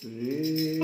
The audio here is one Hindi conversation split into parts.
श्री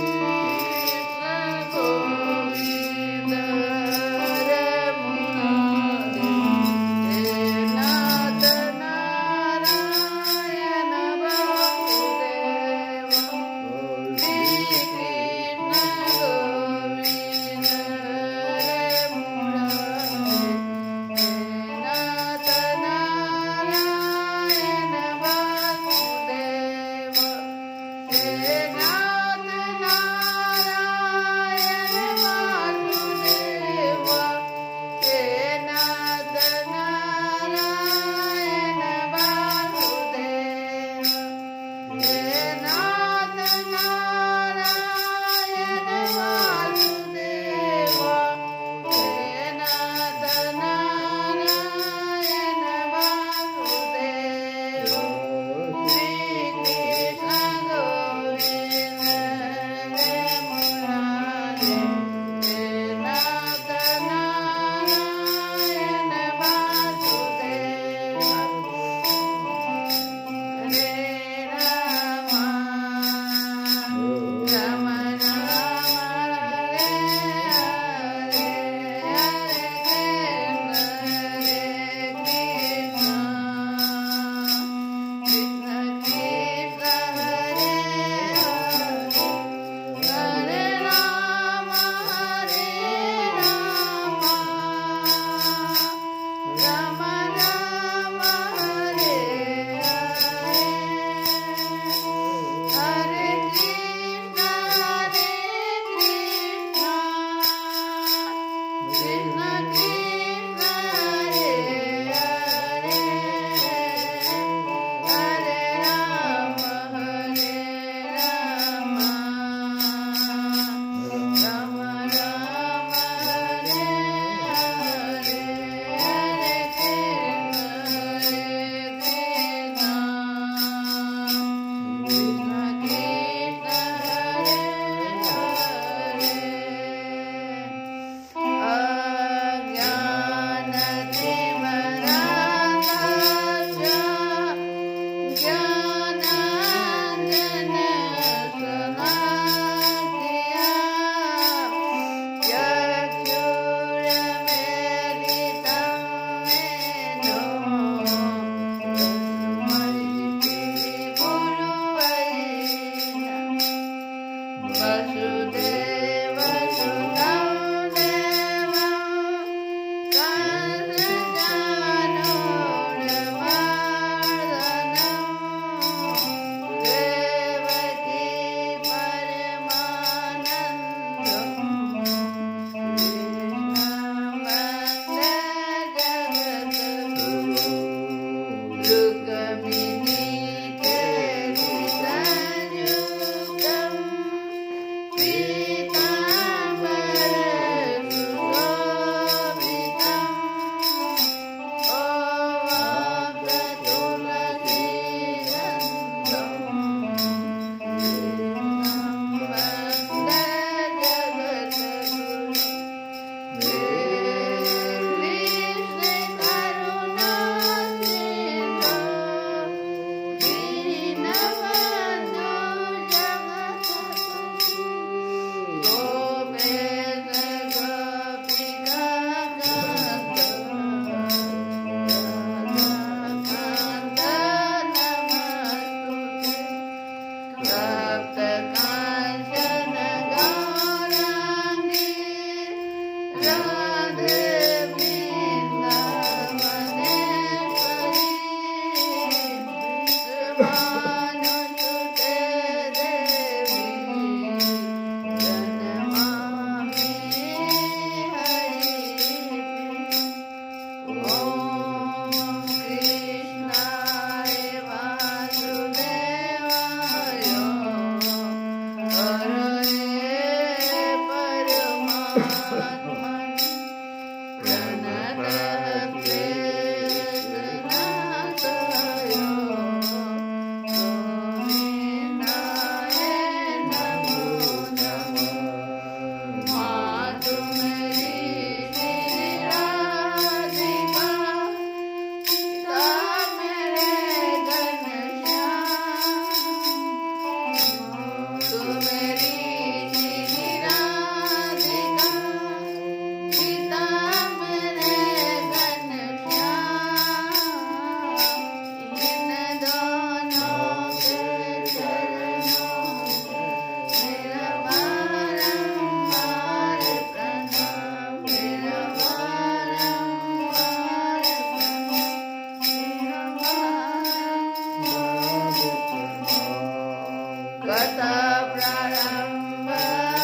प्रारंभ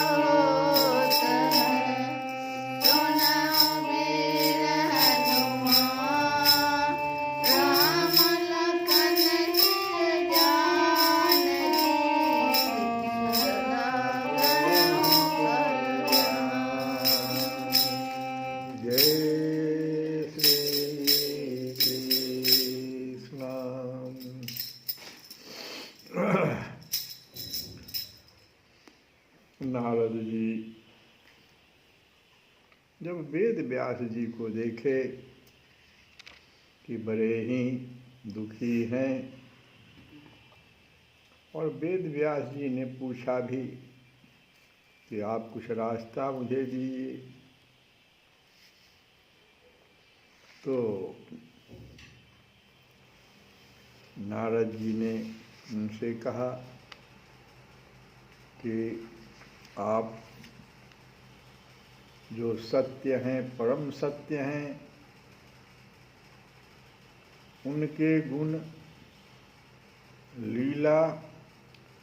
होत है। सुनौ वीर हनुमान राम लखन सिय जानकी सदा करहु कल्याण। जय श्री कृष्ण। नारद जी जब वेद व्यास जी को देखे कि बड़े ही दुखी हैं, और वेद व्यास जी ने पूछा भी कि आप कुछ रास्ता मुझे दीजिए, तो नारद जी ने उनसे कहा कि आप जो सत्य हैं, परम सत्य हैं, उनके गुण, लीला,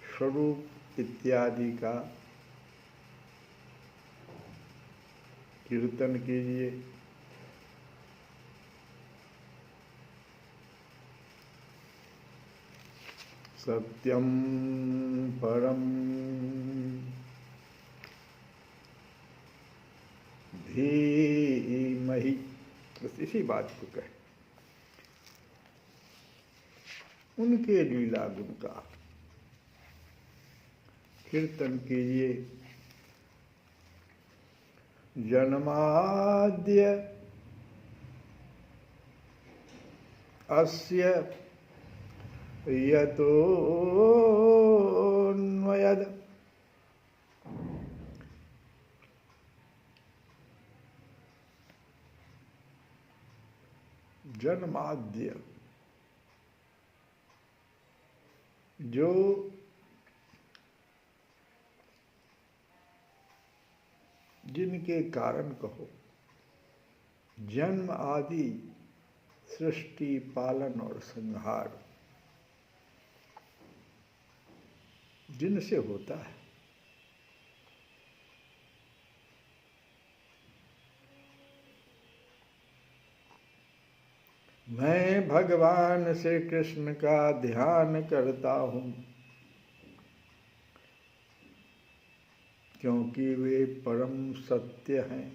स्वरूप इत्यादि का कीर्तन कीजिए। सत्यम परम धीमहि, बस इसी बात को कहे। उनके लीला गुण का कीर्तन कीजिए। जन्माद्य अस्य यतोऽन्वयद् जन्माद्य, जो जिनके कारण कहो, जन्म आदि, सृष्टि, पालन और संहार जिनसे होता है, मैं भगवान श्री कृष्ण का ध्यान करता हूँ, क्योंकि वे परम सत्य हैं।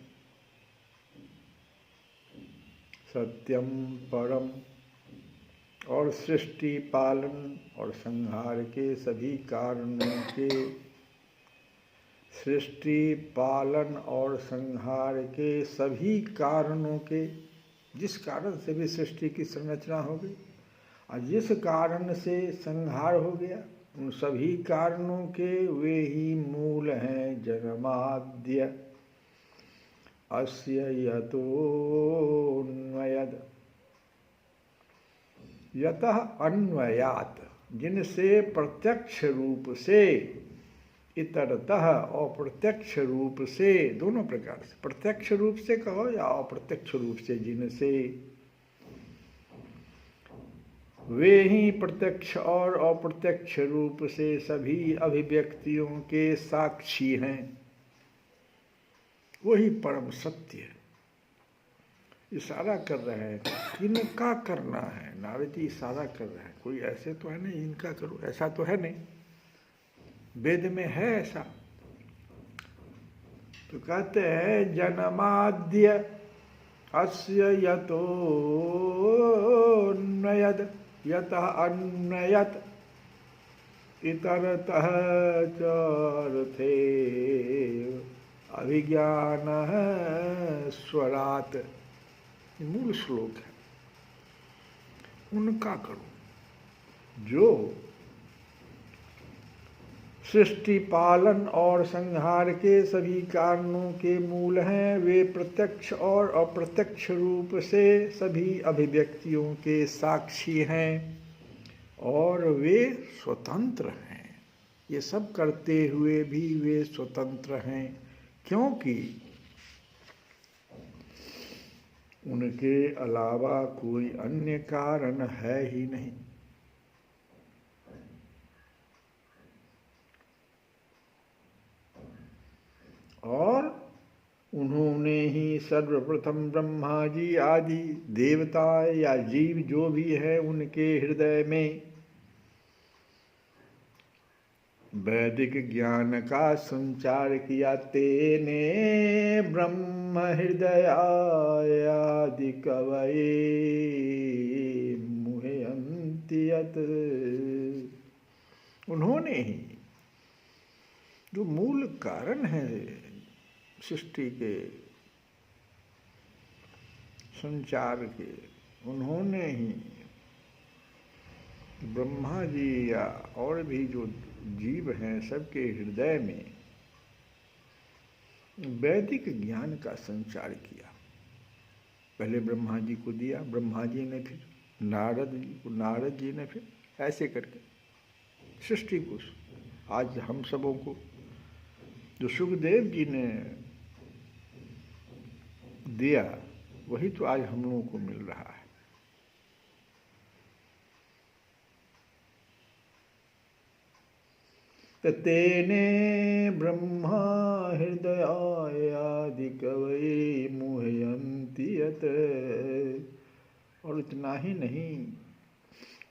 सत्यम परम, और सृष्टि, पालन और संहार के सभी कारणों के, सृष्टि, पालन और संहार के सभी कारणों के, जिस कारण से भी सृष्टि की संरचना हो गई और जिस कारण से संहार हो गया, उन सभी कारणों के वे ही मूल हैं। जन्माद्य अस्य यतोऽन्वयद्, यतः अन्वयात्, जिनसे प्रत्यक्ष रूप से, इतरतः अप्रत्यक्ष रूप से, दोनों प्रकार से, प्रत्यक्ष रूप से कहो या अप्रत्यक्ष रूप से, जिनसे, वे ही प्रत्यक्ष और अप्रत्यक्ष रूप से सभी अभिव्यक्तियों के साक्षी हैं। वही परम सत्य है। इशारा कर रहे हैं, इनका करना है। नारद जी इशारा कर रहे हैं, कोई ऐसे तो है नहीं इनका करो, ऐसा तो है नहीं, वेद में है ऐसा। तो कहते हैं जन्माद्य अस्य यतोऽन्वयद्, यतः अन्वयत् इतरतः चार्थे अभिज्ञानः स्वरात्। मूल श्लोक है। उनका करो जो सृष्टि, पालन और संहार के सभी कारणों के मूल हैं। वे प्रत्यक्ष और अप्रत्यक्ष रूप से सभी अभिव्यक्तियों के साक्षी हैं और वे स्वतंत्र हैं। ये सब करते हुए भी वे स्वतंत्र हैं, क्योंकि उनके अलावा कोई अन्य कारण है ही नहीं। सर्वप्रथम ब्रह्मा जी आदि देवता या जीव जो भी है उनके हृदय में वैदिक ज्ञान का संचार किया। तेने ब्रह्म हृदय आदि कवये मुह्यन्ति यत्। उन्होंने ही जो मूल कारण है सृष्टि के संचार के, उन्होंने ही ब्रह्मा जी या और भी जो जीव हैं सबके हृदय में वैदिक ज्ञान का संचार किया। पहले ब्रह्मा जी को दिया, ब्रह्मा जी ने फिर नारद जी को, नारद जी ने फिर ऐसे करके सृष्टि को आज हम सबों को जो सुखदेव जी ने दिया वही तो आज हम लोगों को मिल रहा है। तेने ब्रह्मा हृदय आदि कवये मुह्यन्ति यत्। और इतना ही नहीं,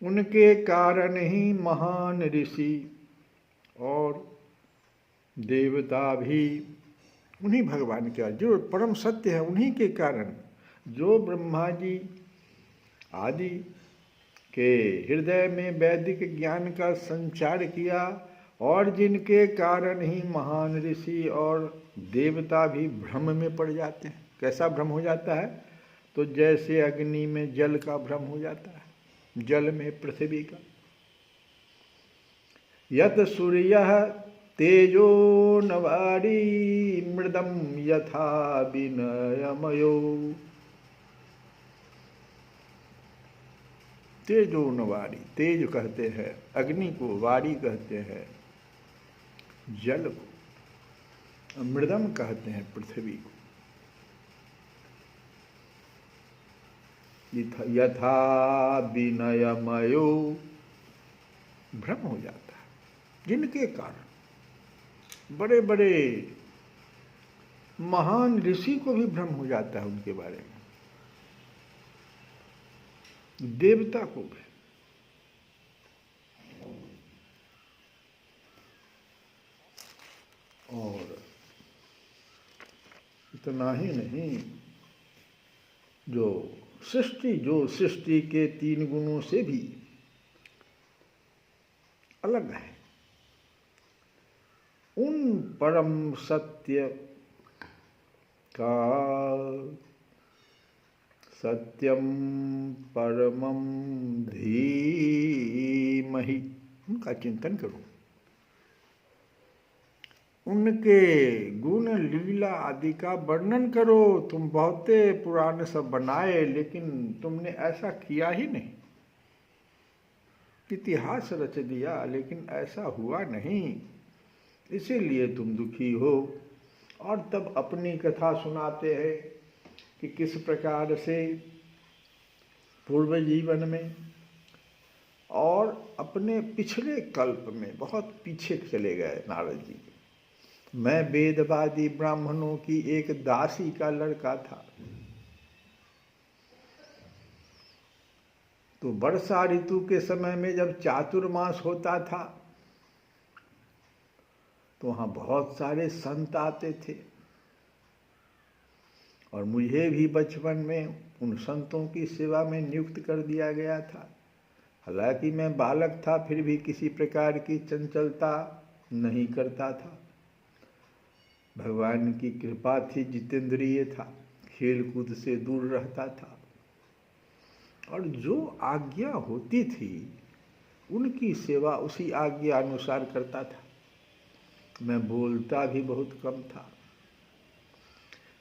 उनके कारण ही महान ऋषि और देवता भी उन्हीं भगवान के जो परम सत्य है उन्हीं के कारण, जो ब्रह्मा जी आदि के हृदय में वैदिक ज्ञान का संचार किया और जिनके कारण ही महान ऋषि और देवता भी भ्रम में पड़ जाते हैं। कैसा भ्रम हो जाता है? तो जैसे अग्नि में जल का भ्रम हो जाता है, जल में पृथ्वी का। यत सूर्यः तेजो नवारी मृदम यथा विनयमयो। तेजो नवारी, तेज कहते हैं अग्नि को, वारी कहते हैं जल को, मृदम कहते हैं पृथ्वी को। यथा विनयमयो, भ्रम हो जाता है जिनके कारण बड़े बड़े महान ऋषि को भी भ्रम हो जाता है उनके बारे में, देवता को भी। और इतना ही नहीं, जो सृष्टि के 3 गुणों से भी अलग है, उन परम सत्य का सत्यम परमम धीमहि, उनका चिंतन करो, उनके गुण लीला आदि का वर्णन करो। तुम बहुते पुराण सब बनाए लेकिन तुमने ऐसा किया ही नहीं, इतिहास रच दिया लेकिन ऐसा हुआ नहीं, इसीलिए तुम दुखी हो। और तब अपनी कथा सुनाते हैं कि किस प्रकार से पूर्व जीवन में और अपने पिछले कल्प में बहुत पीछे चले गए नारद जी। मैं वेदवादी ब्राह्मणों की एक दासी का लड़का था, तो वर्षा ऋतु के समय में जब चातुर्मास होता था तो वहाँ बहुत सारे संत आते थे और मुझे भी बचपन में उन संतों की सेवा में नियुक्त कर दिया गया था। हालांकि मैं बालक था फिर भी किसी प्रकार की चंचलता नहीं करता था। भगवान की कृपा थी, जितेंद्रिय था, खेल कूद से दूर रहता था और जो आज्ञा होती थी उनकी सेवा उसी आज्ञा अनुसार करता था। मैं बोलता भी बहुत कम था।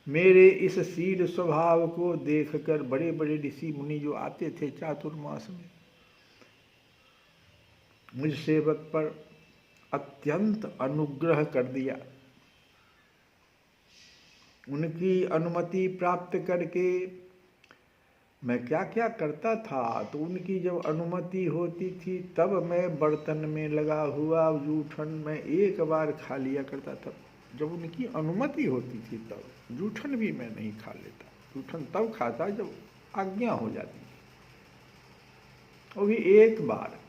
मेरे इस शील स्वभाव को देखकर बड़े बड़े ऋषि मुनि जो आते थे चातुर्मास में, मुझ सेवक पर अत्यंत अनुग्रह कर दिया। उनकी अनुमति प्राप्त करके मैं क्या क्या करता था, तो उनकी जब अनुमति होती थी तब मैं बर्तन में लगा हुआ जूठन में एक बार खा लिया करता था। जब उनकी अनुमति होती थी तब। जूठन भी मैं नहीं खा लेता, जूठन तब खाता जब आज्ञा हो जाती थी। वो भी एक बार।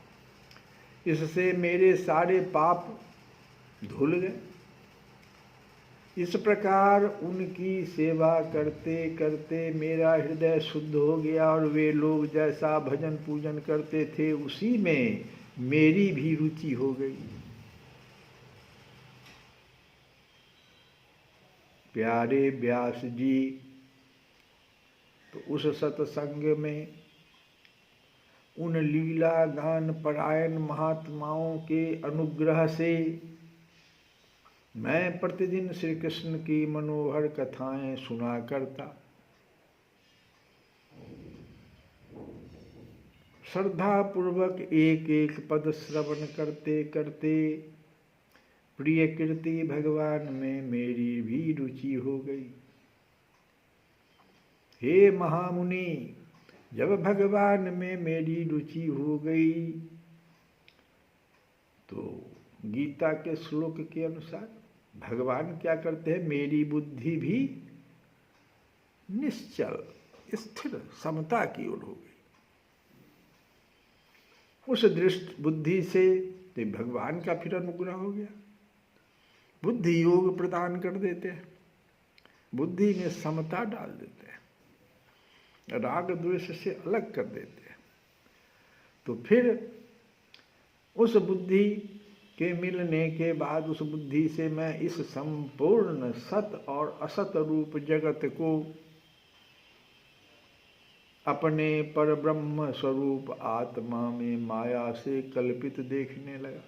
इससे मेरे सारे पाप धुल गए। इस प्रकार उनकी सेवा करते करते मेरा हृदय शुद्ध हो गया और वे लोग जैसा भजन पूजन करते थे उसी में मेरी भी रुचि हो गई। प्यारे व्यास जी, तो उस सत्संग में उन लीला गान परायण महात्माओं के अनुग्रह से मैं प्रतिदिन श्री कृष्ण की मनोहर कथाएं सुना करता। श्रद्धा पूर्वक एक एक पद श्रवण करते करते प्रिय कीर्ति भगवान में मेरी भी रुचि हो गई। हे महामुनि, जब भगवान में मेरी रुचि हो गई तो गीता के श्लोक के अनुसार भगवान क्या करते हैं, मेरी बुद्धि भी निश्चल स्थिर समता की ओर हो गई। उस दृष्ट बुद्धि से तो भगवान का फिर अनुग्रह हो गया। बुद्धि योग प्रदान कर देते हैं, बुद्धि में समता डाल देते हैं, राग द्वेष से अलग कर देते हैं। तो फिर उस बुद्धि के मिलने के बाद उस बुद्धि से मैं इस संपूर्ण सत और असत रूप जगत को अपने पर ब्रह्म स्वरूप आत्मा में माया से कल्पित देखने लगा।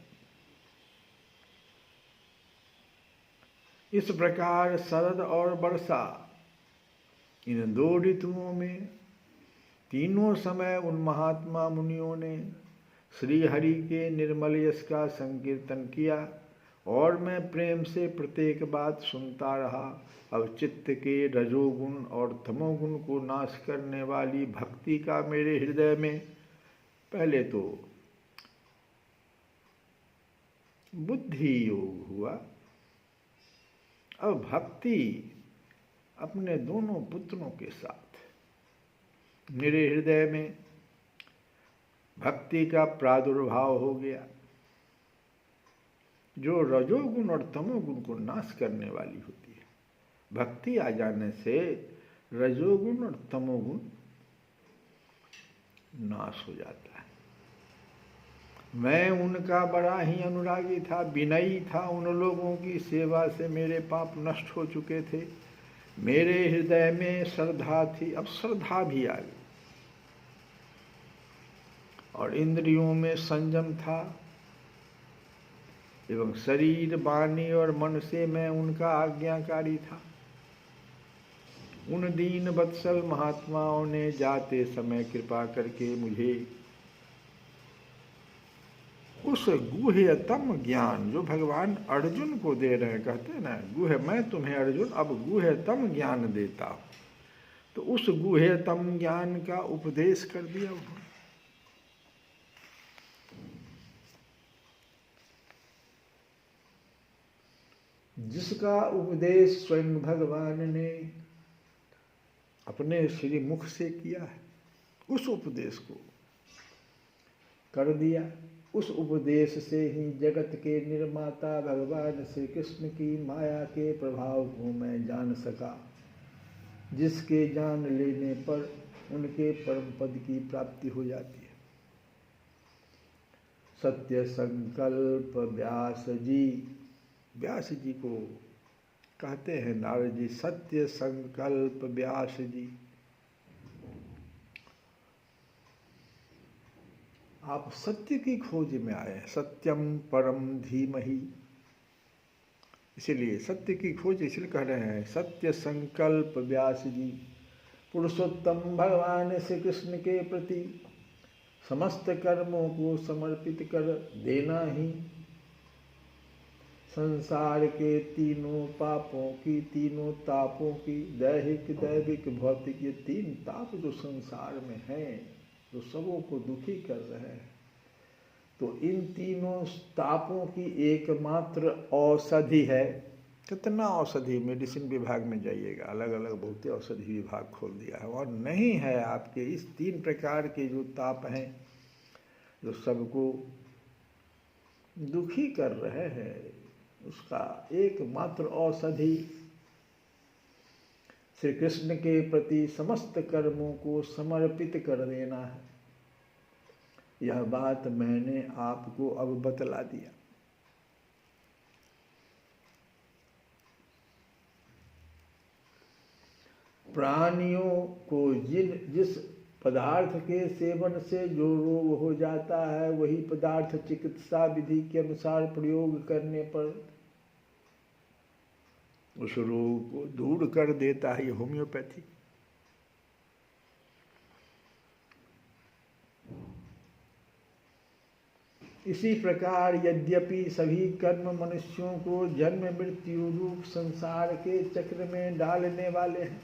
इस प्रकार शरद और वर्षा इन दो ऋतुओं में तीनों समय उन महात्मा मुनियों ने श्री हरि के निर्मल यश का संकीर्तन किया और मैं प्रेम से प्रत्येक बात सुनता रहा। अब चित्त के रजोगुण और तमोगुण को नाश करने वाली भक्ति का मेरे हृदय में पहले तो बुद्धि योग हुआ, अब भक्ति अपने दोनों पुत्रों के साथ मेरे हृदय में भक्ति का प्रादुर्भाव हो गया, जो रजोगुण और तमोगुण को नाश करने वाली होती है। भक्ति आ जाने से रजोगुण और तमोगुण नाश हो जाता है। मैं उनका बड़ा ही अनुरागी था, विनयी था। उन लोगों की सेवा से मेरे पाप नष्ट हो चुके थे। मेरे हृदय में श्रद्धा थी, अब श्रद्धा भी आ गई और इंद्रियों में संयम था एवं शरीर वाणी और मन से मैं उनका आज्ञाकारी था। उन दीन वत्सल महात्माओं ने जाते समय कृपा करके मुझे उस गुह्यतम ज्ञान जो भगवान अर्जुन को दे रहे हैं, कहते हैं ना गुह्य, मैं तुम्हें अर्जुन अब गुह्यतम ज्ञान देता हूं, तो उस गुह्यतम ज्ञान का उपदेश कर दिया उन्होंने। जिसका उपदेश स्वयं भगवान ने अपने श्री मुख से किया है, उस उपदेश को कर दिया। उस उपदेश से ही जगत के निर्माता भगवान श्री कृष्ण की माया के प्रभाव को मैं जान सका, जिसके जान लेने पर उनके परम पद की प्राप्ति हो जाती है। सत्य संकल्प व्यास जी, व्यास जी को कहते हैं नारद जी, सत्य संकल्प व्यास जी। आप सत्य की खोज में आए हैं, सत्यम परम धीमहि, इसीलिए सत्य की खोज इसलिए कह रहे हैं। सत्य संकल्प व्यास जी पुरुषोत्तम भगवान श्री कृष्ण के प्रति समस्त कर्मों को समर्पित कर देना ही संसार के तीनों पापों की, तीनों तापों की, दैहिक दैविक भौतिक, ये तीन ताप जो संसार में हैं, जो सबों को दुखी कर रहे हैं, तो इन तीनों तापों की एकमात्र औषधि है कितना औषधि, मेडिसिन विभाग में जाइएगा, अलग अलग बहुत औषधि विभाग खोल दिया है, और नहीं है आपके इस 3 प्रकार के जो ताप हैं जो सबको दुखी कर रहे हैं, उसका एकमात्र औषधि श्री कृष्ण के प्रति समस्त कर्मों को समर्पित कर देना है। यह बात मैंने आपको अब बतला दिया। प्राणियों को जिस पदार्थ के सेवन से जो रोग हो जाता है, वही पदार्थ चिकित्सा विधि के अनुसार प्रयोग करने पर उस रोग को दूर कर देता है, ये होम्योपैथी। इसी प्रकार यद्यपि सभी कर्म मनुष्यों को जन्म मृत्यु रूप संसार के चक्र में डालने वाले हैं,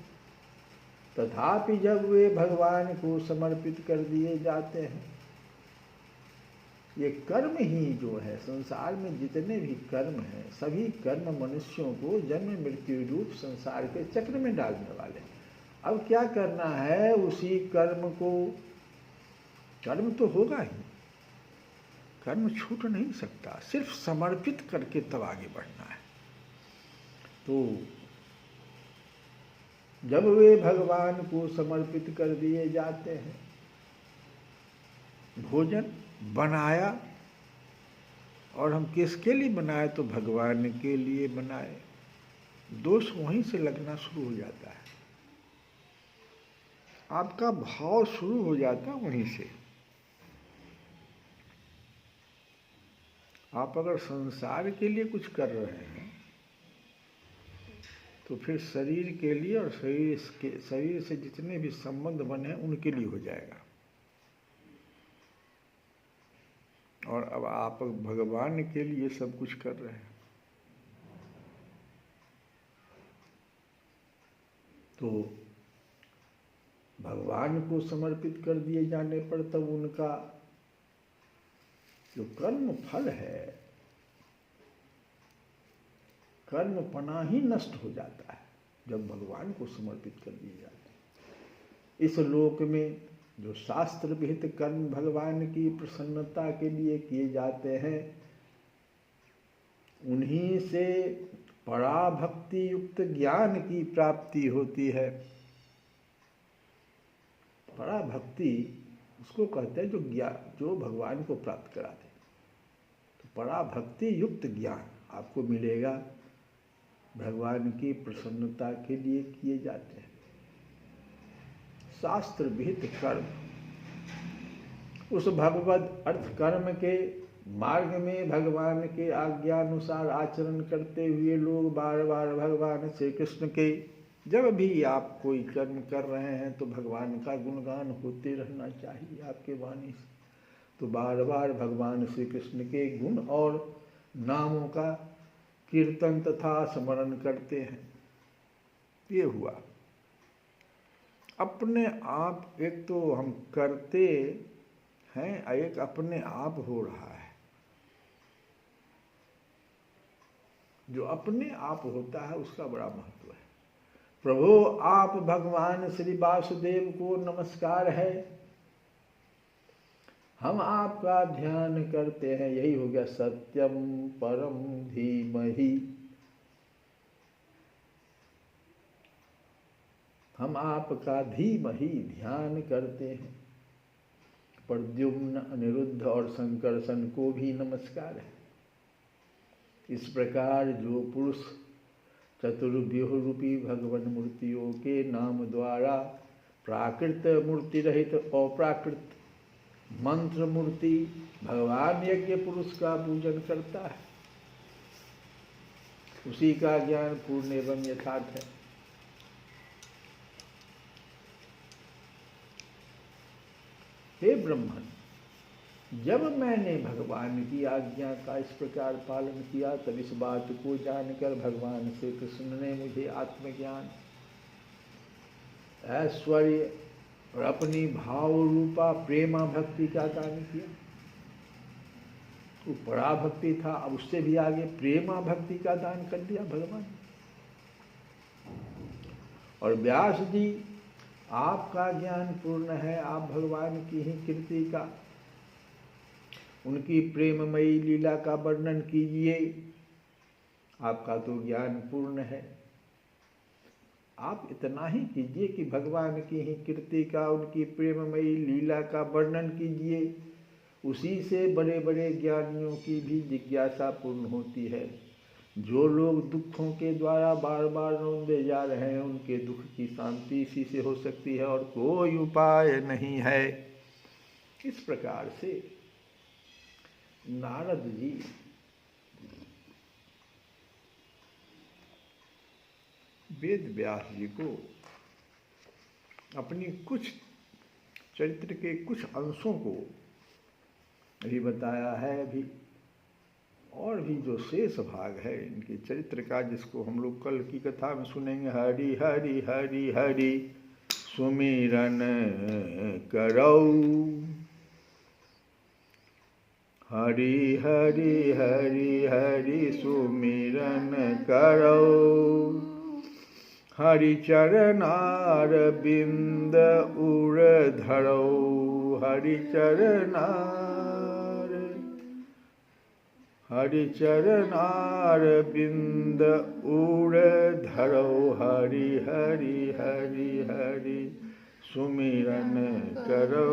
तथापि जब वे भगवान को समर्पित कर दिए जाते हैं, ये कर्म ही जो है, संसार में जितने भी कर्म हैं, सभी कर्म मनुष्यों को जन्म मृत्यु रूप संसार के चक्र में डालने वाले हैं। अब क्या करना है, उसी कर्म को, कर्म तो होगा ही, कर्म छूट नहीं सकता, सिर्फ समर्पित करके तब आगे बढ़ना है। तो जब वे भगवान को समर्पित कर दिए जाते हैं, भोजन बनाया, और हम किसके लिए बनाए, तो भगवान के लिए बनाए, दोष वहीं से लगना शुरू हो जाता है, आपका भाव शुरू हो जाता है वहीं से। आप अगर संसार के लिए कुछ कर रहे हैं तो फिर शरीर के लिए और शरीर से जितने भी संबंध बने हैं उनके लिए हो जाएगा। और अब आप भगवान के लिए सब कुछ कर रहे हैं, तो भगवान को समर्पित कर दिए जाने पर तब उनका जो कर्म फल है, कर्म पना ही नष्ट हो जाता है जब भगवान को समर्पित कर दिए जाते हैं। इस लोक में जो शास्त्र विहित कर्म भगवान की प्रसन्नता के लिए किए जाते हैं, उन्हीं से पराभक्ति युक्त ज्ञान की प्राप्ति होती है। पराभक्ति उसको कहते हैं जो भगवान को प्राप्त करा दे। तो पराभक्ति युक्त ज्ञान आपको मिलेगा, भगवान की प्रसन्नता के लिए किए जाते हैं। शास्त्र विहित कर्म, उस भगवद अर्थ कर्म के मार्ग में भगवान के आज्ञानुसार आचरण करते हुए लोग बार बार भगवान श्री कृष्ण के, जब भी आप कोई कर्म कर रहे हैं तो भगवान का गुणगान होते रहना चाहिए आपके वाणी से। तो बार बार भगवान श्री कृष्ण के गुण और नामों का कीर्तन तथा स्मरण करते हैं। ये हुआ अपने आप, एक तो हम करते हैं, एक अपने आप हो रहा है। जो अपने आप होता है उसका बड़ा महत्व है। प्रभु आप भगवान श्री वासुदेव को नमस्कार है, हम आपका ध्यान करते हैं। यही हो गया सत्यम परम धीमहि, हम आपका धीमहि ध्यान करते हैं। प्रद्युम्न, अनिरुद्ध और संकर्षण को भी नमस्कार है। इस प्रकार जो पुरुष चतुर्व्यूह रूपी भगवान मूर्तियों के नाम द्वारा प्राकृत मूर्ति रहित अप्राकृत मंत्र मूर्ति भगवान यज्ञ पुरुष का पूजन करता है, उसी का ज्ञान पूर्ण एवं यथार्थ है। हे ब्रह्मन, जब मैंने भगवान की आज्ञा का इस प्रकार पालन किया, तब इस बात को जानकर भगवान श्री कृष्ण ने मुझे आत्मज्ञान, ऐश्वर्य और अपनी भाव रूपा प्रेमा भक्ति का दान किया। वो बड़ा भक्ति था। अब उससे भी आगे प्रेमा भक्ति का दान कर दिया भगवान। और व्यास जी, आपका ज्ञान पूर्ण है, आप भगवान की ही कीर्ति का, उनकी प्रेममयी लीला का वर्णन कीजिए। आपका तो ज्ञान पूर्ण है, आप इतना ही कीजिए कि भगवान की ही कीर्ति का, उनकी प्रेममयी लीला का वर्णन कीजिए। उसी से बड़े बड़े ज्ञानियों की भी जिज्ञासा पूर्ण होती है। जो लोग दुखों के द्वारा बार बार रोंदे जा रहे हैं, उनके दुख की शांति इसी से हो सकती है, और कोई उपाय नहीं है। इस प्रकार से नारद जी वेद व्यास जी को अपनी कुछ चरित्र के कुछ अंशों को भी बताया है। अभी और भी जो शेष भाग है इनके चरित्र का, जिसको हम लोग कल की कथा में सुनेंगे। हरि हरि हरि हरि सुमिरन करो, हरि हरि हरि हरि सुमिरन करो, हरि चरणार बिंद उर धरो, हरि चरणार बिंद उर धरो, हरि हरि हरि हरि सुमिरन करो,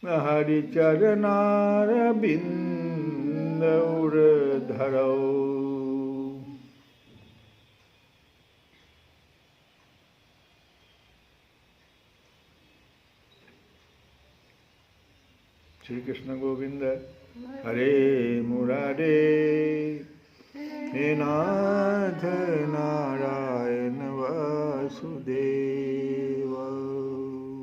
हरि चरणार बिंद उर धरो। श्री कृष्ण गोविंद हरे मुरारे, हे नाथ नारायण वासुदेव।